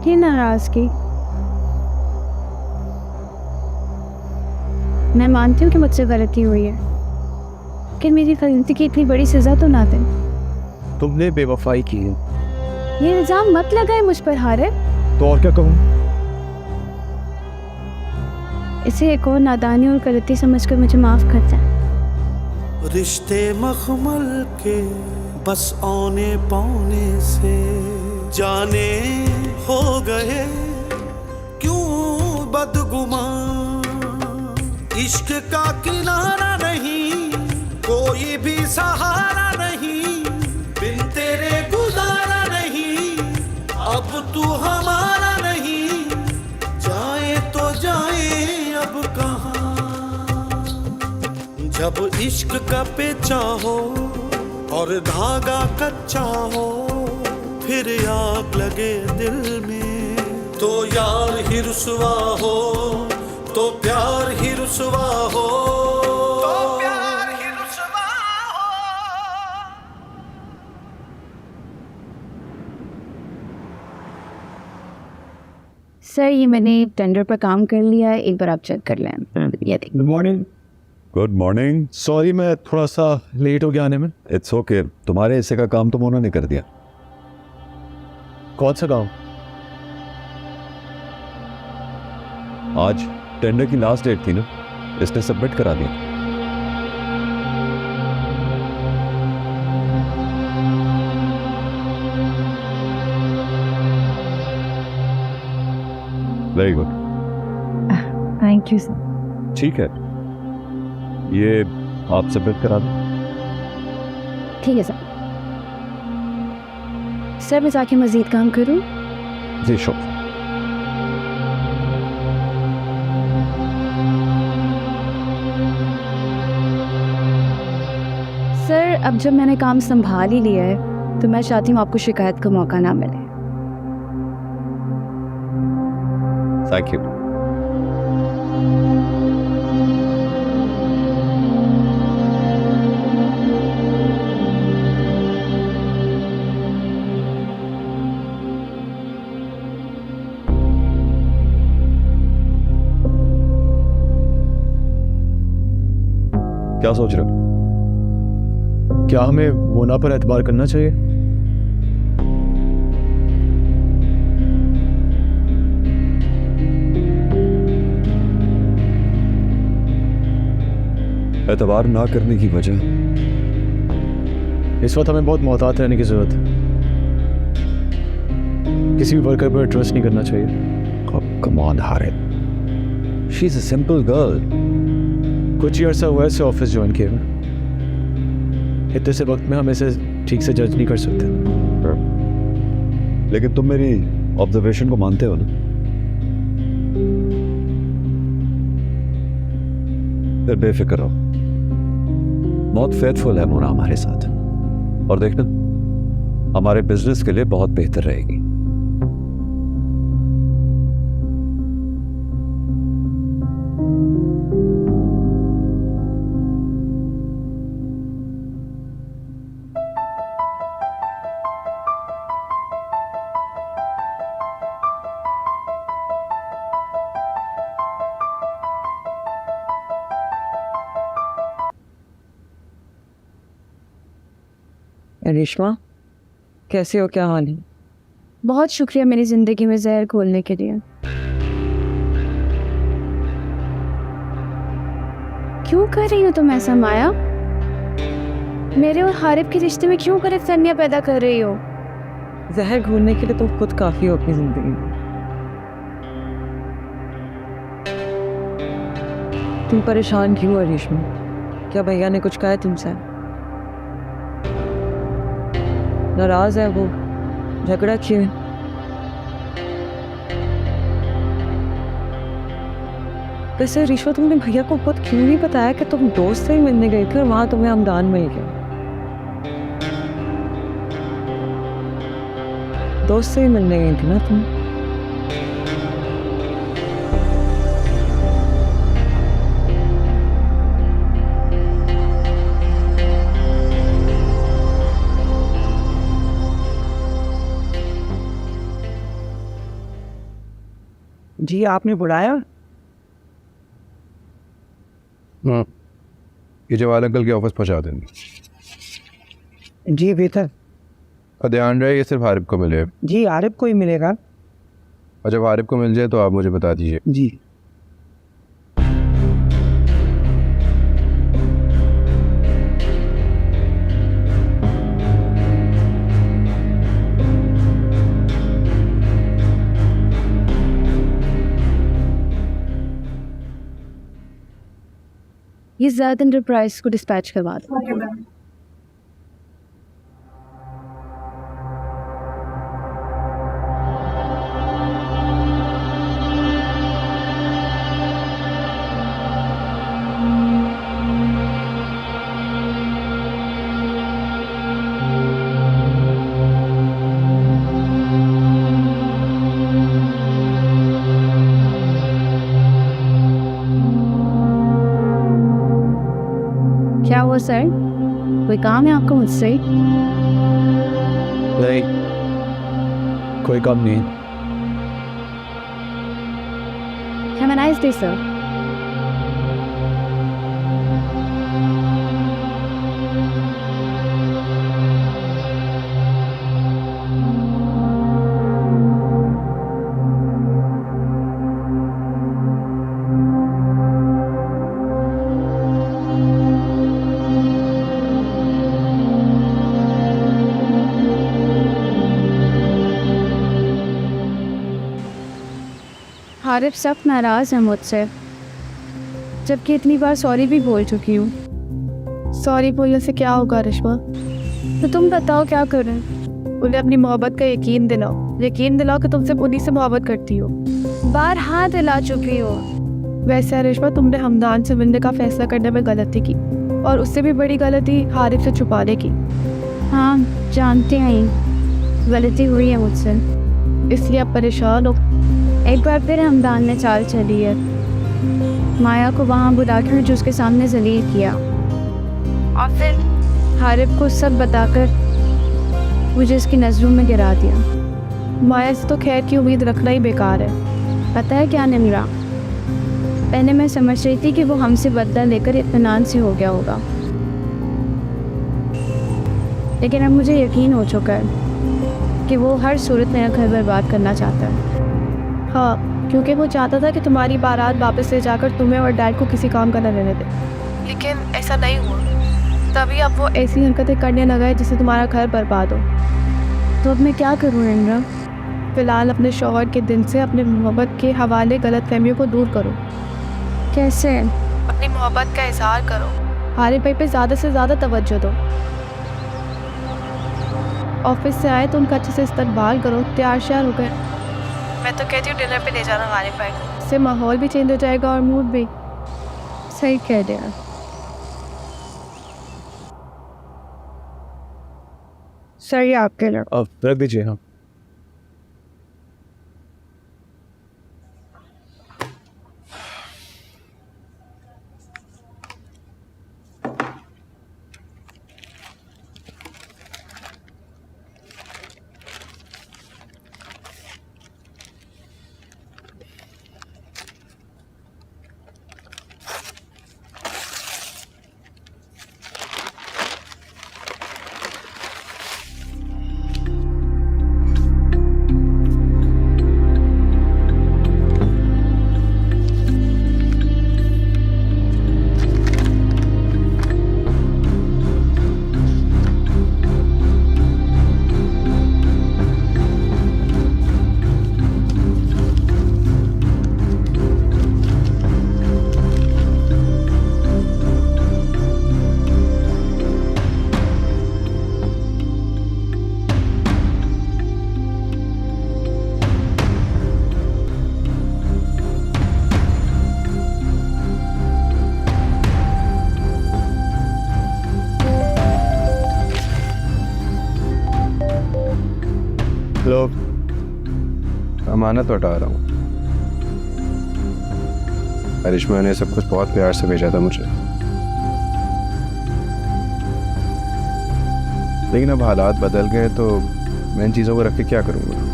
थी नाराज़गी। मैं मानती हूँ कि मुझसे गलती हुई है, लेकिन मेरी गलती की इतनी बड़ी सज़ा तो ना दें। तुमने बेवफाई की है ये इल्ज़ाम मत लगाए मुझ पर हारिब। तो और क्या कहूँ? इसे एक और नादानी और गलती समझकर मुझे माफ़ कर दें। रिश्ते मखमल के बस औने पौने से जाने हो गए क्यों बदगुमान। इश्क का किनारा नहीं, कोई भी सहारा नहीं, बिन तेरे गुजारा नहीं, अब तू हमारा नहीं, जाए तो जाए अब कहाँ। जब इश्क का पेचा हो और धागा कच्चा हो, फिर आग लगे दिल में तो यार ही रुसवा हो, तो प्यार ही रुसवा हो, तो प्यार ही रुसवा हो। सर, ये मैंने टेंडर पर काम कर लिया है, एक बार आप चेक कर लें। ये देखिए। Good morning. Good morning. Sorry मैं थोड़ा सा लेट हो गया आने में। It's okay. तुम्हारे हिस्से का काम तो मोना ने कर दिया। कौन सा काम? आज टेंडर की लास्ट डेट थी ना, इसने सबमिट करा दिया। Very good. Thank you sir. ठीक है, ये आप सबमिट करा दें। ठीक है सर। सर, मैं जाके मज़ीद काम करूँ? जी शुक्र। सर, अब जब मैंने काम संभाल ही लिया है तो मैं चाहती हूँ आपको शिकायत का मौका ना मिले। Thank you. क्या सोच रहे हो? क्या हमें मोना पर एतबार करना चाहिए? एतबार ना करने की वजह? इस वक्त हमें बहुत मोहतात रहने की ज़रूरत है। किसी भी वर्कर पर ट्रस्ट नहीं करना चाहिए। Come on Harib, she is a simple girl. कुछ ही अर्सा हुआ है इसे ऑफिस ज्वाइन किए हुए। इतने से वक्त में हम इसे ठीक से जज नहीं कर सकते। लेकिन तुम मेरी ऑब्जर्वेशन को मानते हो ना? फिर बेफिक्र रहो, बहुत फेथफुल है मोना हमारे साथ, और देखना हमारे बिजनेस के लिए बहुत बेहतर रहेगी। रेशमा, कैसे हो? क्या हाल है? बहुत शुक्रिया मेरी ज़िंदगी में जहर घोलने के लिए। क्यों कर रही हो तुम ऐसा माया? मेरे और हारिब के रिश्ते में क्यों गलतफहमियां पैदा कर रही हो? जहर घोलने के लिए तुम खुद काफ़ी हो अपनी ज़िंदगी में। तुम परेशान क्यों हो रेशमा? क्या भैया ने कुछ कहा है तुमसे? नाराज है वो? झगड़ा क्यों? वैसे रिश्वा, तुमने भैया को खुद क्यों नहीं बताया कि तुम दोस्त से ही मिलने गई थी और वहां तुम्हें हमदान मिल गया? दोस्त से ही मिलने गई थी ना तुम? जी आपने बुलाया? हाँ, ये जवाल अंकल के ऑफिस पहुंचा देंगे। जी बेहतर। और ध्यान रहे ये सिर्फ हारिब को मिले, जी आरिफ को ही मिलेगा। और जब हारिब को मिल जाए तो आप मुझे बता दीजिए। जी ये ज़्यादा एंटरप्राइज को डिस्पैच करवा दो। क्या हुआ सर, कोई काम है आपको मुझसे? नहीं, कोई काम नहीं। Have a nice day, sir. Harib सख्त नाराज़ है मुझसे, जबकि इतनी बार सॉरी भी बोल चुकी हूँ। सॉरी बोलने से क्या होगा रिश्मा? तो तुम बताओ क्या करें? उन्हें अपनी मोहब्बत का यकीन दिलाओ कि तुमसे उन्हीं से मोहब्बत करती हो। बार हाँ दिला चुकी हो। वैसे रिश्मा, तुमने हमदान से मिलने का फैसला करने में गलती की, और उससे भी बड़ी गलती हारिब से छुपाने की। हाँ जानते हैं, गलती हुई है मुझसे, इसलिए अब परेशान हो। एक बार फिर हमदान ने चाल चली है, माया को वहाँ बुलाकर जो उसके सामने जलील किया, और फिर हारिब को सब बताकर मुझे इसकी नज़रों में गिरा दिया। माया से तो खैर की उम्मीद रखना ही बेकार है। पता है क्या निमरा, पहले मैं समझ रही थी कि वो हमसे बदला लेकर इत्मीनान से हो गया होगा, लेकिन अब मुझे यकीन हो चुका है कि वो हर सूरत मेरा घर बर्बाद करना चाहता है। हाँ, क्योंकि वो चाहता था कि तुम्हारी बारात वापस ले जाकर तुम्हें और डैड को किसी काम का न रहने दे, लेकिन ऐसा नहीं हुआ। तभी अब वो ऐसी हरकतें करने लगा है जिससे तुम्हारा घर बर्बाद हो। तो अब मैं क्या करूँ निमरा? फ़िलहाल अपने शौहर के दिन से अपने मोहब्बत के हवाले गलतफहमियों को दूर करो। कैसे? अपनी मोहब्बत का इजहार करो, हारिब भाई पे ज़्यादा से ज़्यादा तवज्जो दो। ऑफिस से आए तो उनका अच्छे से इस्तकबाल करो, तैयार श्यार हो गए। मैं तो कहती हूँ डिनर पे ले जाना हारिब भाई को, इससे माहौल भी चेंज हो जाएगा और मूड भी। सही कह दिया। सही आपके लिए। अब रख दीजिए। हाँ, लोग अमानत लौटा रहा हूँ। करिश्मा ने सब कुछ बहुत प्यार से भेजा था मुझे, लेकिन अब हालात बदल गए तो मैं इन चीज़ों को रख के क्या करूँगा।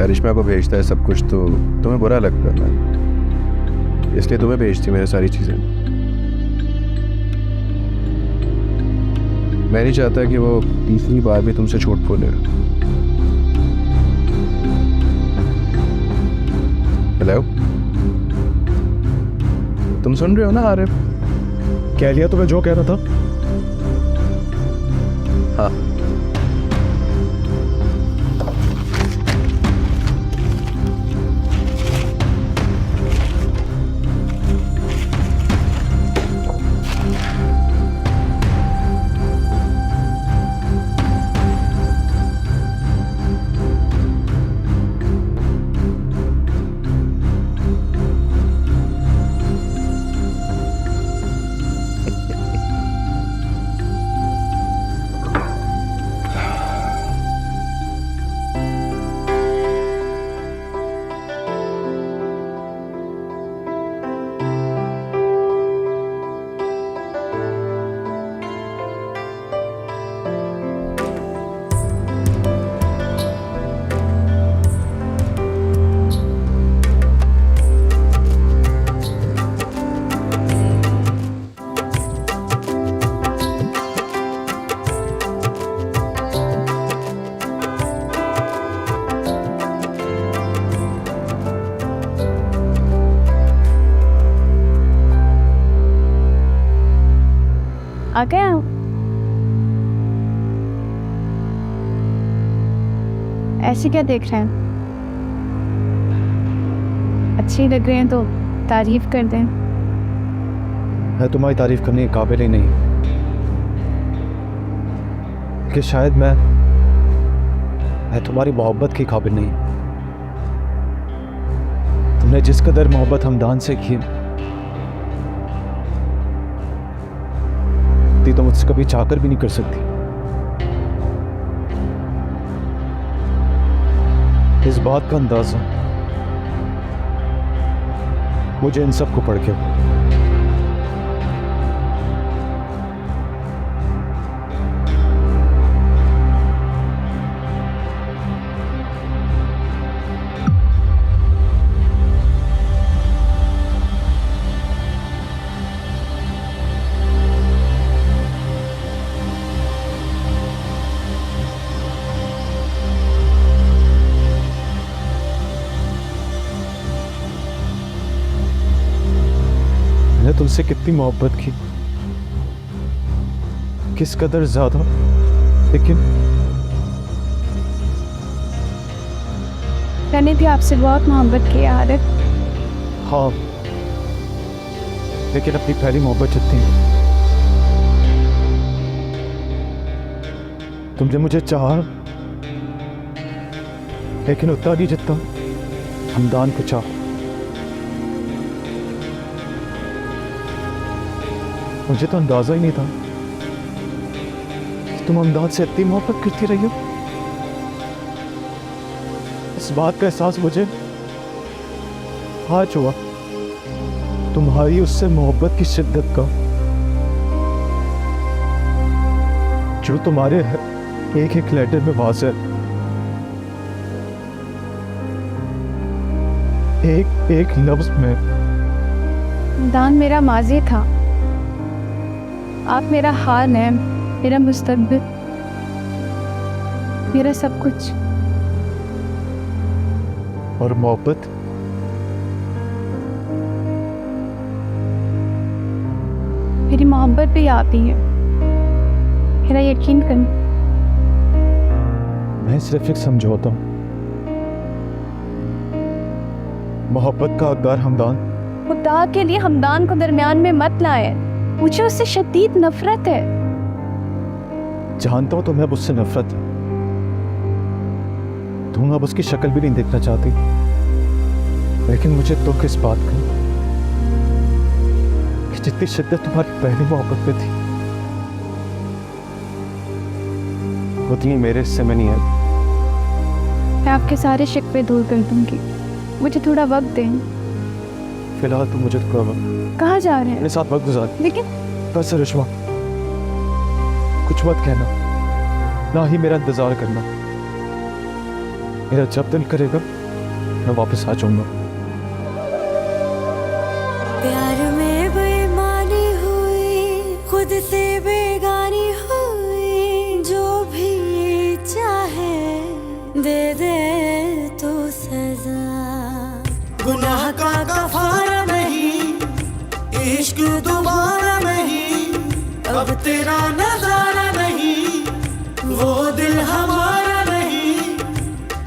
करिश्मा को भेजता है सब कुछ तो तुम्हें बुरा लगता है, इसलिए तुम्हें भेजती मेरी सारी चीज़ें। मैं नहीं चाहता कि वो तीसरी बार भी तुमसे झूठ बोले। हेलो, तुम सुन रहे हो ना आरिफ? कह लिया तुम्हें जो कहना था। हाँ, आ गया? ऐसे क्या देख रहे हैं? अच्छी लग रहे हैं तो तारीफ कर दें। मैं तुम्हारी तारीफ करने के काबिल ही नहीं कि शायद मैं तुम्हारी मोहब्बत के काबिल नहीं। तुमने जिस कदर मोहब्बत हमदान से की तो मुझसे कभी चाहकर भी नहीं कर सकती। इस बात का अंदाजा मुझे इन सब को पढ़ के मैंने तुमसे कितनी मोहब्बत की, किस कदर ज्यादा, लेकिन मैंने भी आपसे बहुत मोहब्बत की आरिफ। हाँ, लेकिन अपनी पहली मोहब्बत जितनी तुमने मुझे चाहा, लेकिन उतना नहीं जितना हमदान को चाहा। मुझे तो अंदाजा ही नहीं था कि तुम हमदान से इतनी मोहब्बत करती रही हो। इस बात का एहसास मुझे आज हुआ, तुम्हारी उससे मोहब्बत की शिद्दत का, जो तुम्हारे एक एक लेटर में वाज़ेह, एक एक लफ्ज में। दान मेरा माजी था, आप मेरा हाल है, मेरा मुस्तकबिल, मेरा सब कुछ। और मोहब्बत मेरी मोहब्बत भी आप ही है, मेरा यकीन कर। मैं सिर्फ एक समझौता हूं। मोहब्बत का हकदार हमदान। खुदा के लिए हमदान को दरमियान में मत लाए, मुझे उससे शदीद नफरत है। जानता हूं तुम्हें अब उससे नफरत है, तुम अब उसकी शक्ल भी नहीं देखना चाहती, लेकिन मुझे दुख इस बात का कि जितनी शिद्दत तुम्हारी पहली मोहब्बत में थी उतनी मेरे हिस्से में नहीं है। मैं आपके सारे शिकवे दूर कर दूंगी, मुझे थोड़ा वक्त दें। फिलहाल तुम मुझे थोड़ा वक्त, कहाँ जा रहे हैं? मेरे साथ वक्त गुजार। लेकिन बस रिश्मा, कुछ मत कहना, ना ही मेरा इंतजार करना। मेरा जब दिल करेगा मैं वापस आ जाऊंगा। प्यार में बेईमानी हुई, खुद से बेगानी हुई, जो भी चाहे दे दे तो सजा। गुनाह का कफारा नहीं, इश्क दोबारा नहीं, अब तेरा नजारा नहीं, वो दिल हमारा नहीं,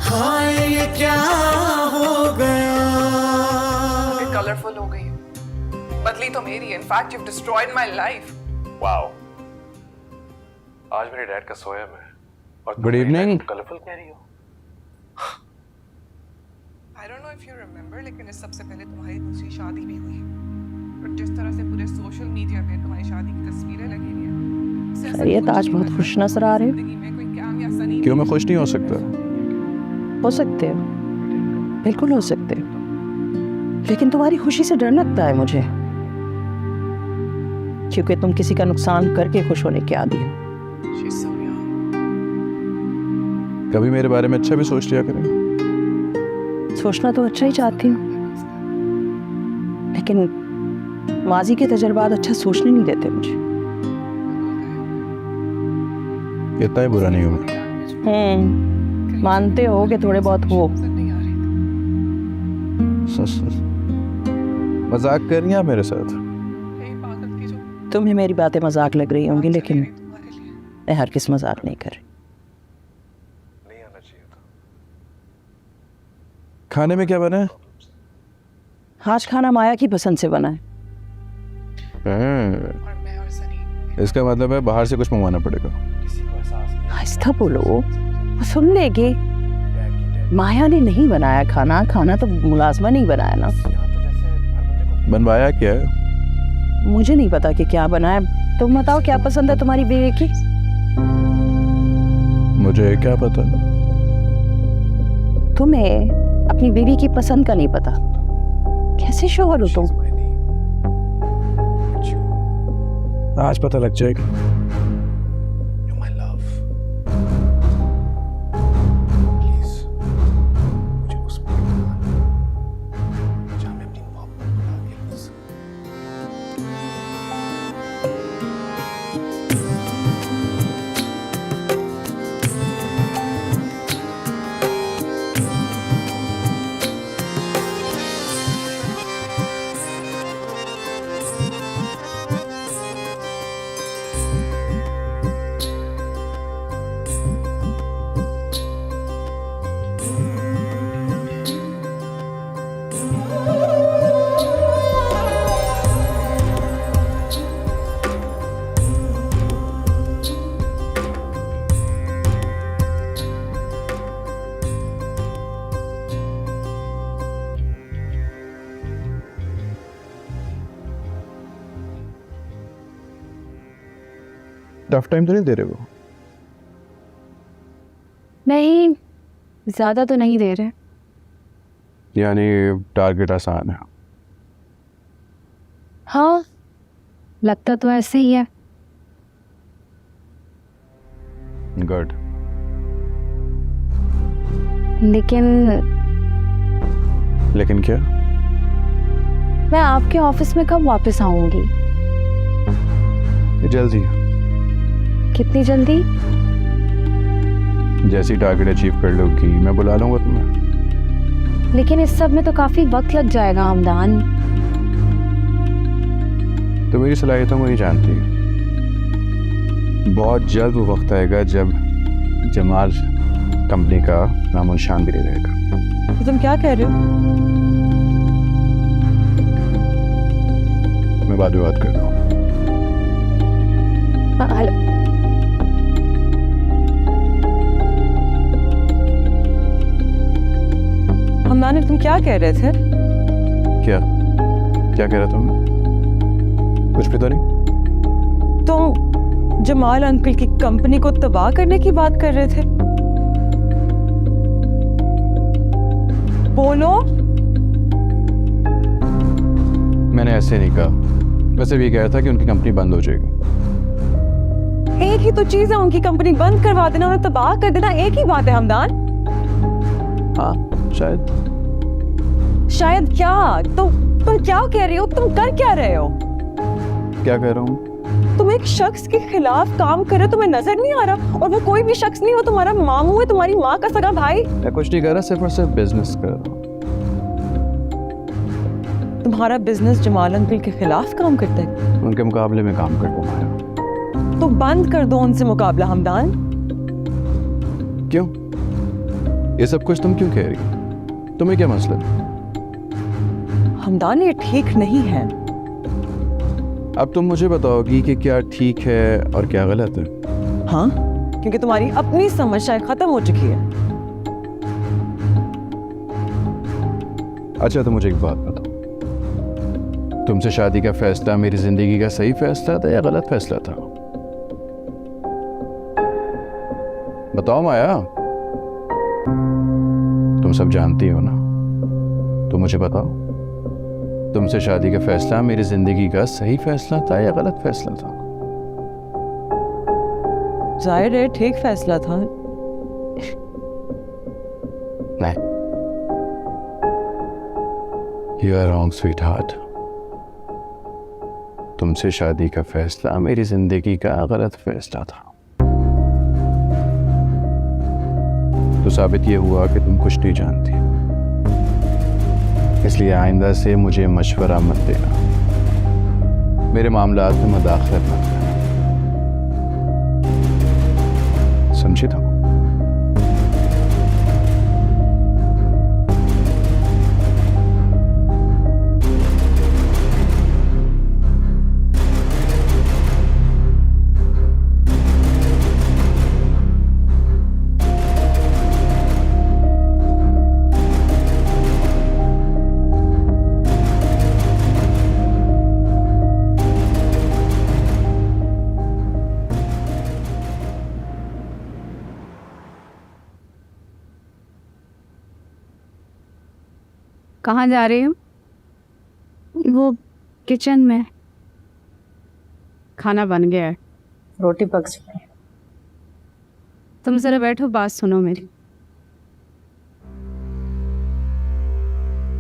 हाय ये क्या हो गया। कलरफुल हो गई, बदली तो मेरी। In fact you destroyed my life. Wow, आज मेरे डैड का सोया मैं और गुड इवनिंग। कलरफुल कह रही हो? I don't know if you remember, लेकिन इस सबसे पहले तुम्हारी दूसरी शादी भी हुई और जिस तरह से पूरे सोशल मीडिया पे तुम्हारी शादी की तस्वीरें लगी हुई हैं। खैरियत, आज बहुत खुश नजर आ रहे हो। जिंदगी में कोई काम या सनी क्यों मैं खुश नहीं हो सकता? हो सकते हो, बिल्कुल हो सकते हो, लेकिन तुम्हारी खुशी से डर लगता है मुझे, क्योंकि तुम किसी का नुकसान करके खुश होने के आदी हो। She's so young. कभी मेरे बारे में अच्छा भी सोच लिया करें। सोचना तो अच्छा ही चाहती हूँ, लेकिन माजी के तजर्बात अच्छा सोचने नहीं देते मुझे। इतना ही बुरा नहीं हूँ मैं। मानते हो कि थोड़े बहुत हो। नहीं आ रही थी। मजाक कर रही हैं आप मेरे साथ? यही पागल की जो तुम्हें मेरी बातें मजाक लग रही होंगी, लेकिन तुम्हारे लिए मैं हर किस मजाक नहीं कर रही। नहीं आना चाहिए था। खाने में क्या बना है? आज खाना माया की पसंद से बना है। और मैं और सनी इसका मतलब है बाहर से कुछ मंगवाना पड़ेगा। आहिस्ता बोलो, वो सुन लेगी। माया ने नहीं बनाया खाना, खाना तो मुलाजमा नहीं बनाया ना। बनवाया क्या है? मुझे नहीं पता कि क्या बनाया। तुम बताओ क्या पसंद है तुम्हारी बीवी की? मुझे क्या पता। तुम्हें अपनी बीवी की पसंद का नहीं पता? कैसे शोहर हो तुम? आज पता लग जाएगा। टफ टाइम तो नहीं दे रहे हो? नहीं, ज़्यादा तो नहीं दे रहे। यानी टारगेट आसान है। हाँ, लगता तो ऐसे ही है। गुड। लेकिन क्या? मैं आपके ऑफिस में कब वापस आऊंगी? जल्दी। कितनी जल्दी? जैसी टारगेट अचीव कर लोगी मैं बुला लूंगा तुम्हें। लेकिन इस सब में तो काफी वक्त लग जाएगा हमदान। तो मेरी सलाहियतों को नहीं जानती। बहुत जल्द वो वक्त आएगा जब जमाल कंपनी का नामो निशान भी नहीं रहेगा। तो तुम क्या कह रहे हो? मैं बाद में बात करता हूँ। हमदान, तुम क्या कह रहे थे? क्या क्या कह रहा तुम? कुछ भी तो नहीं। तुम जमाल अंकल की कंपनी को तबाह करने की बात कर रहे थे। बोलो। मैंने ऐसे नहीं कहा, वैसे भी कहा था कि उनकी कंपनी बंद हो जाएगी। एक ही तो चीज है, उनकी कंपनी बंद करवा देना और तबाह कर देना एक ही बात है हमदान। हाँ शायद। शायद क्या? तुम क्या कह रही हो? तुम कर क्या रहे हो? क्या कह रहा हूँ? तुम एक शख्स के खिलाफ काम कर रहे हो, तुम्हें नजर नहीं आ रहा? और वो कोई भी शख्स नहीं, वो तुम्हारा मामू है, तुम्हारी माँ का सगा भाई। मैं कुछ नहीं कर रहा, सिर्फ और सिर्फ बिजनेस कर रहा हूँ। तुम्हारा बिजनेस जमाल अंकल के खिलाफ काम करता है? उनके मुकाबले में काम करता हूँ माया। तो बंद कर दो उनसे मुकाबला हमदान। क्यों? ये सब कुछ तुम क्यों कह रही हो? तुम्हें क्या मसला है? हमदान ये ठीक नहीं है। अब तुम मुझे बताओगी कि क्या ठीक है और क्या गलत है। हाँ, क्योंकि तुम्हारी अपनी समझ शायद खत्म हो चुकी है। अच्छा तो मुझे एक बात बताओ, तुमसे शादी का फैसला मेरी जिंदगी का सही फैसला था या गलत फैसला था? बताओ माया, तुम सब जानती हो ना, तो मुझे बताओ तुमसे शादी का फैसला मेरी जिंदगी का सही फैसला था या गलत फैसला था? जाहिर है ठीक फैसला था। नहीं, you are wrong sweetheart. तुमसे शादी का फैसला मेरी जिंदगी का गलत फैसला था। तो साबित ये हुआ कि तुम कुछ नहीं जानती, इसलिए आइंदा से मुझे मशवरा मत देना, मेरे मामलात में मुदाखलत मत करना, समझी तो? कहाँ जा रही हो? वो किचन में खाना बन गया है। रोटी पक चुकी है। तुम जरा बैठो, बात सुनो मेरी।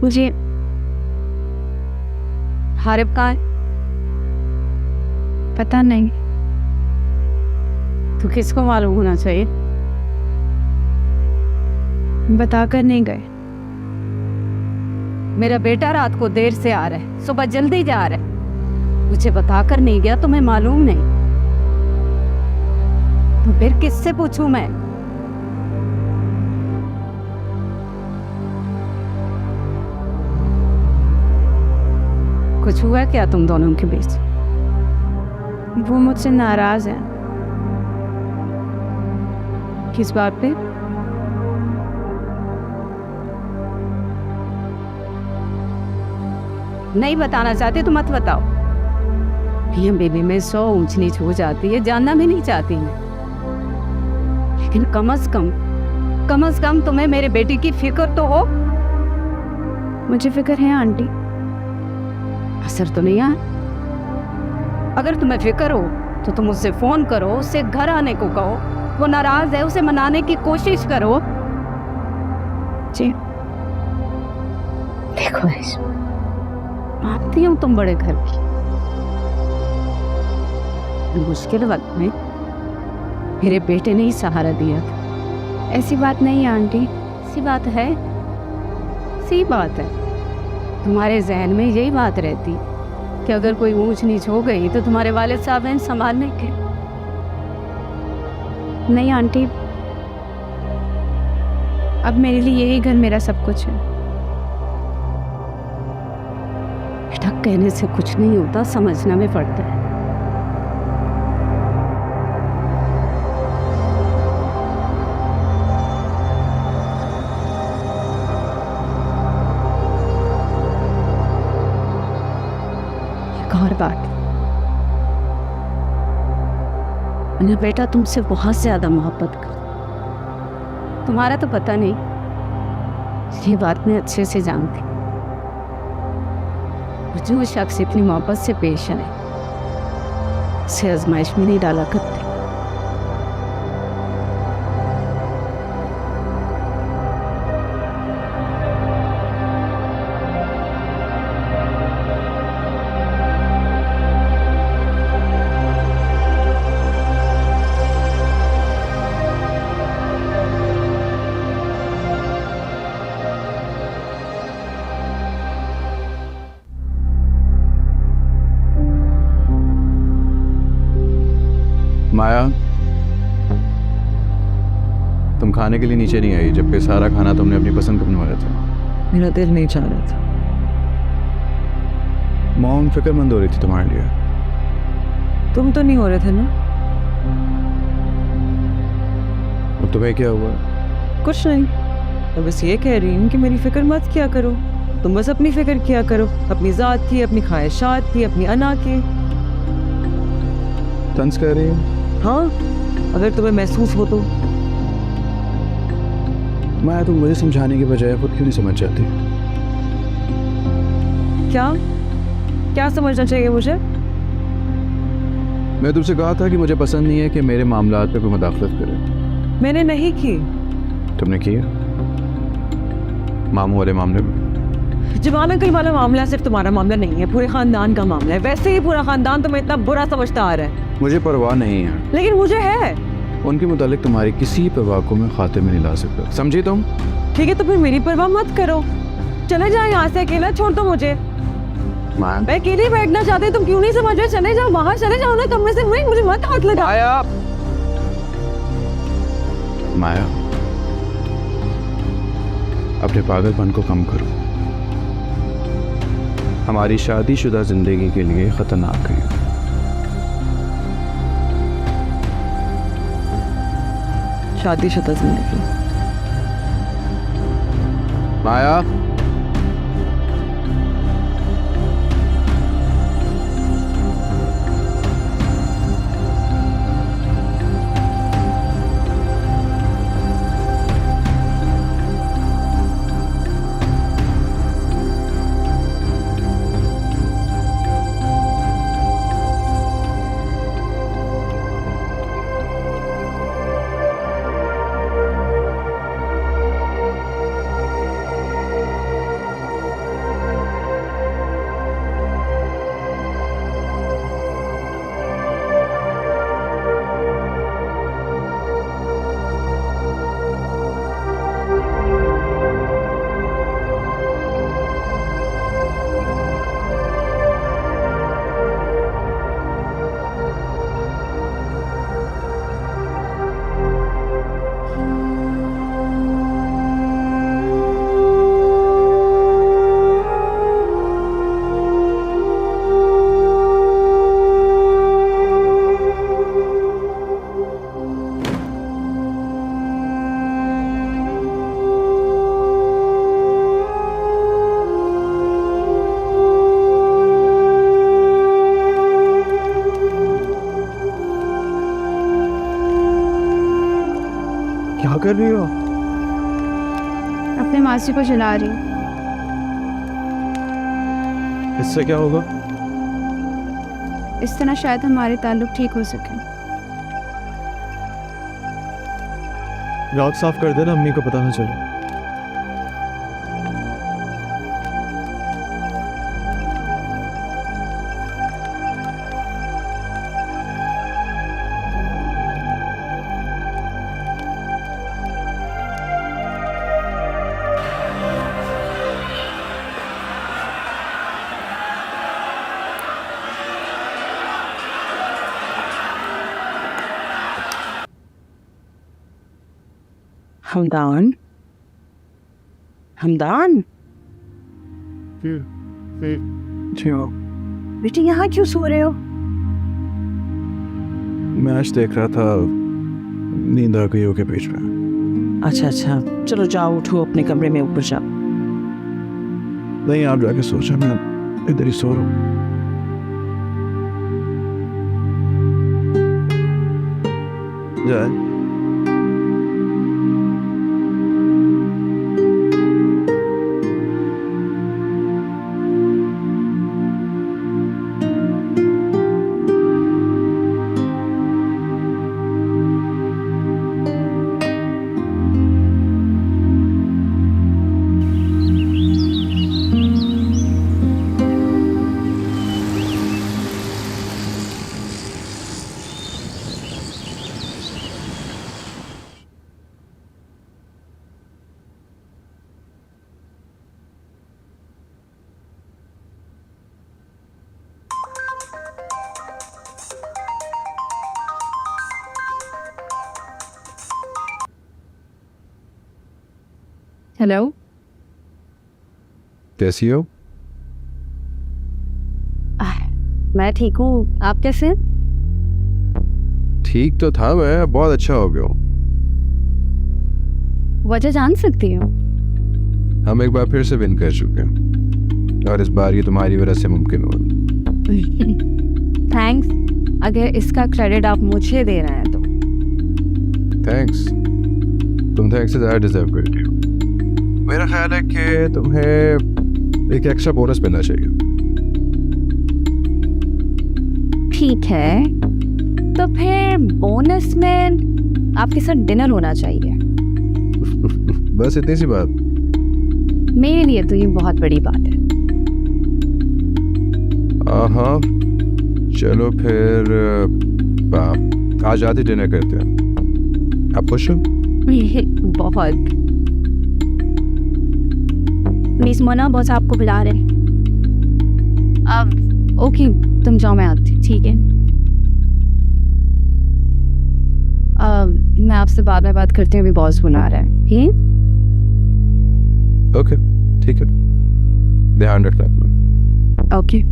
मुझे हारिब कहाँ है? पता नहीं। तो किसको मालूम होना चाहिए? बताकर नहीं गए। मेरा बेटा रात को देर से आ रहा है, सुबह जल्दी जा रहा है, मुझे बताकर नहीं गया, तुम्हें मालूम नहीं, तो फिर किससे पूछूं मैं? कुछ हुआ क्या तुम दोनों के बीच? वो मुझसे नाराज हैं। किस बात पे? नहीं बताना चाहते तो मत बताओ। ये बेबी में 100 ऊंच नीच हो जाती है, जानना भी नहीं चाहती मैं, लेकिन कम से कम तुम्हें मेरे बेटी की फिक्र तो हो। मुझे फिक्र है आंटी। असर तो नहीं आ? अगर तुम्हें फिक्र हो तो तुम उससे फोन करो, उससे घर आने को कहो। वो नाराज है, उसे मनाने की कोशिश करो। जी देखो, मानती हूँ तुम बड़े घर की, मुश्किल वक्त में मेरे बेटे ने ही सहारा दिया था। ऐसी बात नहीं है आंटी। ऐसी बात है, सी बात है। तुम्हारे जहन में यही बात रहती कि अगर कोई ऊंच नीच हो गई तो तुम्हारे वालिद साहब हैं संभालने के। नहीं आंटी, अब मेरे लिए यही घर मेरा सब कुछ है। बेटा कहने से कुछ नहीं होता, समझना में पड़ता है। एक और बात, मैंने बेटा तुमसे बहुत ज्यादा मोहब्बत कर, तुम्हारा तो पता नहीं, ये बात मैं अच्छे से जानती। जो शख्स इतनी मोहब्बत से पेश आए उसे आजमाइश में नहीं डाला करते। माया, तुम खाने के लिए नीचे नहीं आई जबकि सारा खाना तुमने अपनी पसंद का बनवाया था। मेरा दिल नहीं चाह रहा था। मॉम फिक्रमंद हो रही थी तुम्हारे लिए। तुम तो नहीं हो रहे थे ना? अब तुम्हें क्या हुआ? कुछ नहीं, मैं बस ये कह रही हूँ कि मेरी फिक्र मत किया करो। तुम बस अपनी फिक्र किया करो, अपनी ज़ात की, अपनी ख्वाहिशात की, अपनी अना की। तंज कह रही हो? हाँ, अगर तुम्हें महसूस हो तो। माया, तुम मुझे समझाने की बजाय खुद क्यों नहीं समझ जाती? क्या समझना चाहिए मुझे? मैं तुमसे कहा था कि मुझे पसंद नहीं है कि मेरे मामलात पे कोई मुदाखलत करे। मैंने नहीं की। तुमने किया मामू वाले मामले में। जवान अंकल वाला मामला सिर्फ तुम्हारा मामला नहीं है, पूरे खानदान का मामला है। वैसे ही पूरा खानदान तुम्हें इतना बुरा समझता आ रहा है। मुझे परवाह नहीं है, लेकिन मुझे है। उनके मुतालिक तुम्हारी किसी परवाह को मैं खाते में नहीं ला सकता, समझी तुम? ठीक है, तो फिर मेरी परवाह मत करो। चले जाओ यहाँ से, अकेला छोड़ दो मुझे। मैं अकेले बैठना चाहती हूँ, तुम क्यों नहीं समझ रहे? चले जाओ, बाहर चले जाओ ना कमरे से। मुझे मत हाथ लगा। माया, अपने पागलपन को कम करो। हमारी शादीशुदा जिंदगी के लिए खतरनाक है। शादीशुदा जिंदगी। माया, क्या कर रही हो? अपने मासी को जला रही। इससे क्या होगा? इस तरह शायद हमारे ताल्लुक ठीक हो सके। राग साफ कर देना, अम्मी को पता ना चले। हमदान, हमदान, जी हो? बेटे यहाँ क्यों सो रहे हो? मैच देख रहा था, नींद आ गई होगी बीच में। अच्छा, चलो जाओ, उठो, अपने कमरे में ऊपर जाओ। नहीं, आप जाके सोचा, मैं इधर ही सो रहा हूँ। जाए। हेलो। कैसी हो? मैं ठीक हूँ, आप कैसे हैं? ठीक तो था मैं, बहुत अच्छा हो गया हूँ। वजह जान सकती हूँ? हम एक बार फिर से विन कर चुके हैं और इस बार ये तुम्हारी वजह से मुमकिन हुआ। थैंक्स, अगर इसका क्रेडिट आप मुझे दे रहे हैं तो। थैंक्स, तुम थैंक्स से ज़्यादा डिजर्व करती हो। मेरा ख्याल है कि तुम्हें एक एक्स्ट्रा बोनस मिलना चाहिए। ठीक है, तो फिर बोनस में आपके साथ डिनर होना चाहिए। बस इतनी सी बात। मेरे लिए तो ये बहुत बड़ी बात है। हाँ, चलो फिर आज आते डिनर करते हैं। आप खुश हो? बहुत। मिस मोना बॉस आपको बुला रहे हैं। अब ओके, तुम जाओ, मैं आती। ठीक है, मैं आपसे बाद में बात करती हूँ, अभी बॉस बुला रहा है। ठीक? ओके, ठीक है, ध्यान रखना अपना। ओके।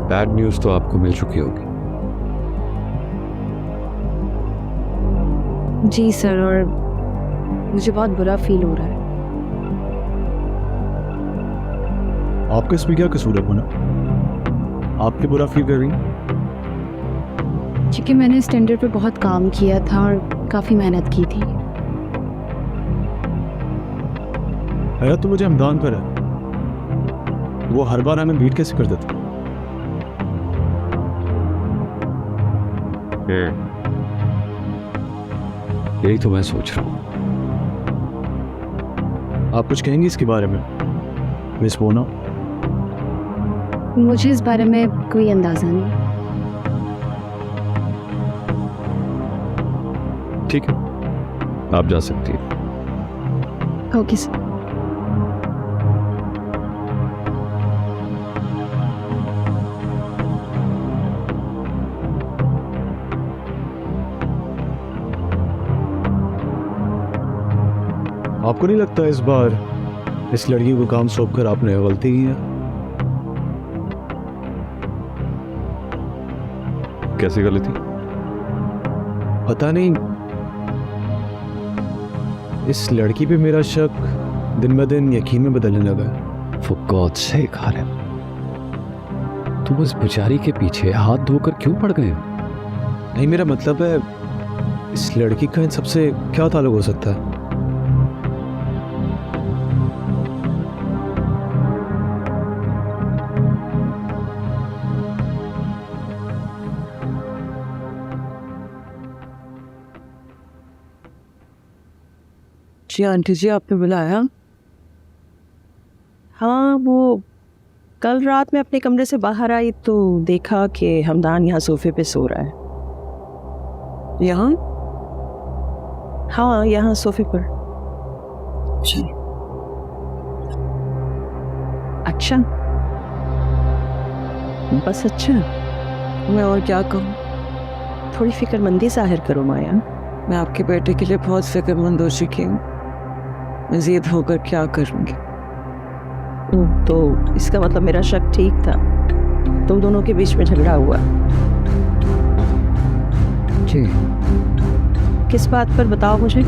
बैड न्यूज़ तो आपको मिल चुकी होगी। जी सर, और मुझे बहुत बुरा फील हो रहा है। आपका इसमें क्या कसूर है मोना? आप क्यों बुरा फील कर रही हैं? क्योंकि मैंने इस टेंडर पे बहुत काम किया था और काफ़ी मेहनत की थी। हैरत तो मुझे हमदान पर है, वो हर बार हमें बीट कैसे कर देता। यही तो मैं सोच रहा हूँ। आप कुछ कहेंगे इसके बारे में मिस मोना? मुझे इस बारे में कोई अंदाज़ा नहीं। ठीक है, आप जा सकती हैं। Okay sir. आपको नहीं लगता इस बार इस लड़की को काम सौंप कर आपने गलती की है? कैसी गलती? पता नहीं, इस लड़की पे मेरा शक दिन ब दिन यकीन में बदलने लगा है। For God's sake, हारिम, तुम उस बेचारी के पीछे हाथ धोकर क्यों पड़ गए? नहीं, मेरा मतलब है इस लड़की का इन सबसे क्या ताल्लुक हो सकता है? जी आंटी जी, आपने बुलाया? हाँ, वो कल रात में अपने कमरे से बाहर आई तो देखा कि हमदान यहाँ सोफे पे सो रहा है। यहाँ? हाँ, यहाँ सोफे पर। अच्छा, बस अच्छा। मैं और क्या कहूँ? थोड़ी फिक्रमंदी जाहिर करो माया। मैं आपके बेटे के लिए बहुत फिक्रमंद हो चुकी हूँ। मज़ीद होकर क्या करूँगी? तो इसका मतलब मेरा शक ठीक था, तुम दोनों के बीच में झगड़ा हुआ। जी। किस बात पर बताओ मुझे।